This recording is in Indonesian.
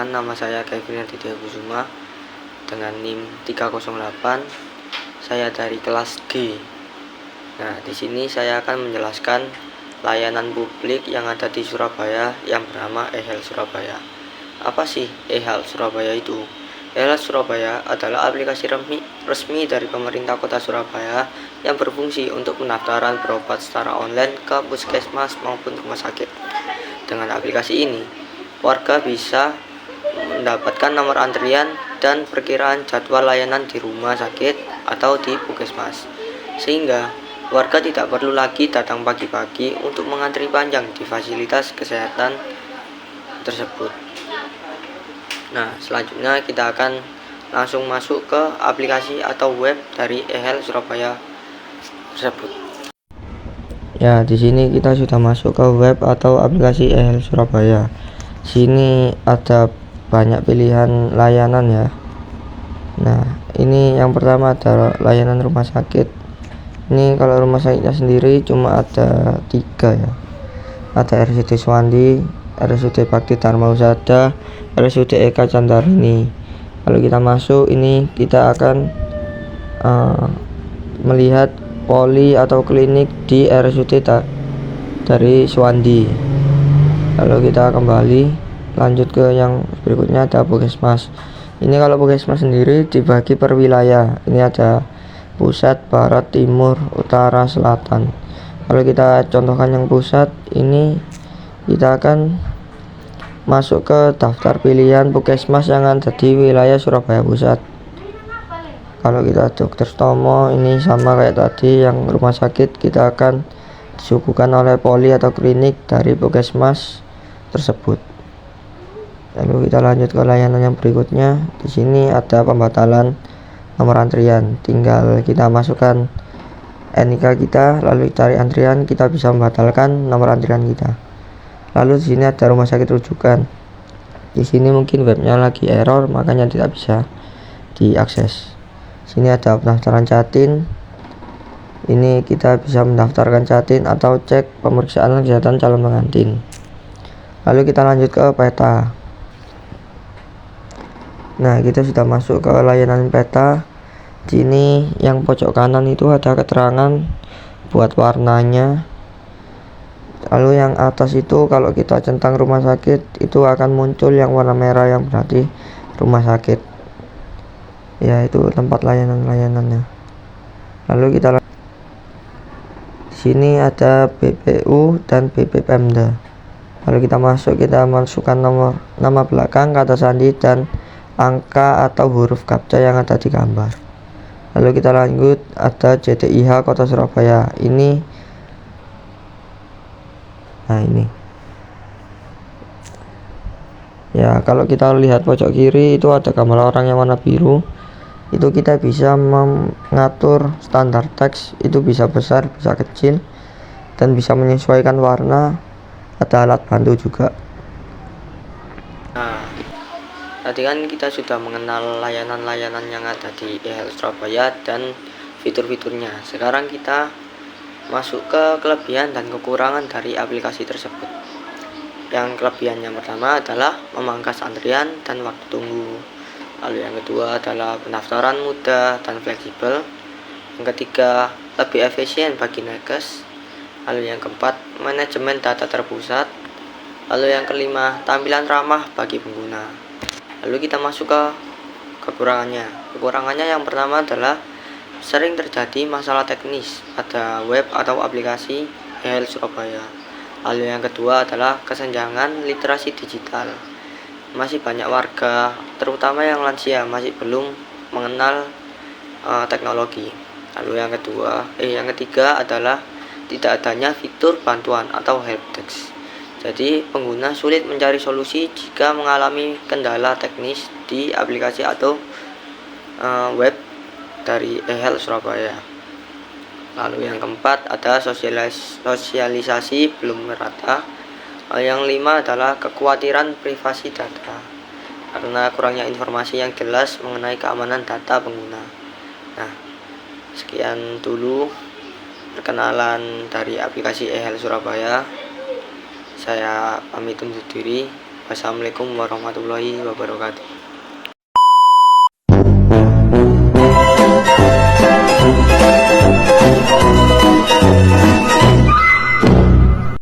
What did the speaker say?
Perkenalkan, nama saya Kevin Aditya Kusuma dengan NIM 308. Saya dari kelas G. Nah, di sini saya akan menjelaskan layanan publik yang ada di Surabaya yang bernama eHealth Surabaya. Apa sih eHealth Surabaya itu? eHealth Surabaya adalah aplikasi resmi dari pemerintah Kota Surabaya yang berfungsi untuk pendaftaran berobat secara online ke puskesmas maupun rumah sakit. Dengan aplikasi ini, warga bisa mendapatkan nomor antrian dan perkiraan jadwal layanan di rumah sakit atau di puskesmas, sehingga warga tidak perlu lagi datang pagi-pagi untuk mengantri panjang di fasilitas kesehatan tersebut. Nah, selanjutnya kita akan langsung masuk ke aplikasi atau web dari eHealth Surabaya tersebut. Ya, di sini kita sudah masuk ke web atau aplikasi eHealth Surabaya. Sini ada banyak pilihan layanan ya. Nah, ini yang pertama adalah layanan rumah sakit. Ini kalau rumah sakitnya sendiri cuma ada 3 ya. Ada RSUD Suwandi, RSUD Bakti Dharma Husada, RSUD Eka Candarini. Kalau kita masuk ini kita akan melihat poli atau klinik di RSUD dari Suwandi. Lalu kita kembali lanjut ke yang berikutnya, ada puskesmas. Ini kalau puskesmas sendiri dibagi per wilayah. Ini ada pusat, barat, timur, utara, selatan. Kalau kita contohkan yang pusat, ini kita akan masuk ke daftar pilihan puskesmas yang ada di wilayah Surabaya Pusat. Kalau kita Dr. Stomo, ini sama kayak tadi yang rumah sakit, kita akan disuguhkan oleh poli atau klinik dari puskesmas tersebut. Lalu kita lanjut ke layanan yang berikutnya. Di sini ada pembatalan nomor antrian. Tinggal kita masukkan NIK kita, lalu cari antrian, kita bisa membatalkan nomor antrian kita. Lalu di sini ada rumah sakit rujukan. Di sini mungkin webnya lagi error, makanya tidak bisa diakses. Sini ada pendaftaran Jatin. Ini kita bisa mendaftarkan Jatin atau cek pemeriksaan kesehatan calon pengantin. Lalu kita lanjut ke peta. Nah, kita sudah masuk ke layanan peta. Di sini yang pojok kanan itu ada keterangan buat warnanya. Lalu yang atas itu kalau kita centang rumah sakit itu akan muncul yang warna merah, yang berarti rumah sakit. Ya, itu tempat layanan-layanannya. Lalu kita di sini ada BPU dan BPPemda. Lalu kita masuk, kita masukkan nama belakang, kata sandi, dan angka atau huruf captcha yang ada di gambar. Lalu kita lanjut, ada JTIH Kota Surabaya. Ini ya, kalau kita lihat pojok kiri itu ada gambar orang yang warna biru. Itu kita bisa mengatur standar teks, itu bisa besar, bisa kecil, dan bisa menyesuaikan warna. Ada alat bantu juga. Nah, tadi kan kita sudah mengenal layanan-layanan yang ada di eHealth Surabaya dan fitur-fiturnya. Sekarang kita masuk ke kelebihan dan kekurangan dari aplikasi tersebut. Yang kelebihan yang pertama adalah memangkas antrian dan waktu tunggu. Lalu yang kedua adalah pendaftaran mudah dan fleksibel. Yang ketiga, lebih efisien bagi nakes. Lalu yang keempat, manajemen data terpusat. Lalu yang kelima, tampilan ramah bagi pengguna. Lalu kita masuk ke kekurangannya. Kekurangannya yang pertama adalah sering terjadi masalah teknis pada web atau aplikasi eHealth Surabaya. Lalu yang kedua adalah kesenjangan literasi digital. Masih banyak warga, terutama yang lansia, masih belum mengenal teknologi. Lalu yang ketiga adalah tidak adanya fitur bantuan atau helpdesk. Jadi pengguna sulit mencari solusi jika mengalami kendala teknis di aplikasi atau web dari eHealth Surabaya. Lalu yang keempat ada sosialisasi belum merata. Yang lima adalah kekhawatiran privasi data karena kurangnya informasi yang jelas mengenai keamanan data pengguna. Nah, sekian dulu perkenalan dari aplikasi eHealth Surabaya. Saya pamit undur diri. Wassalamualaikum warahmatullahi wabarakatuh.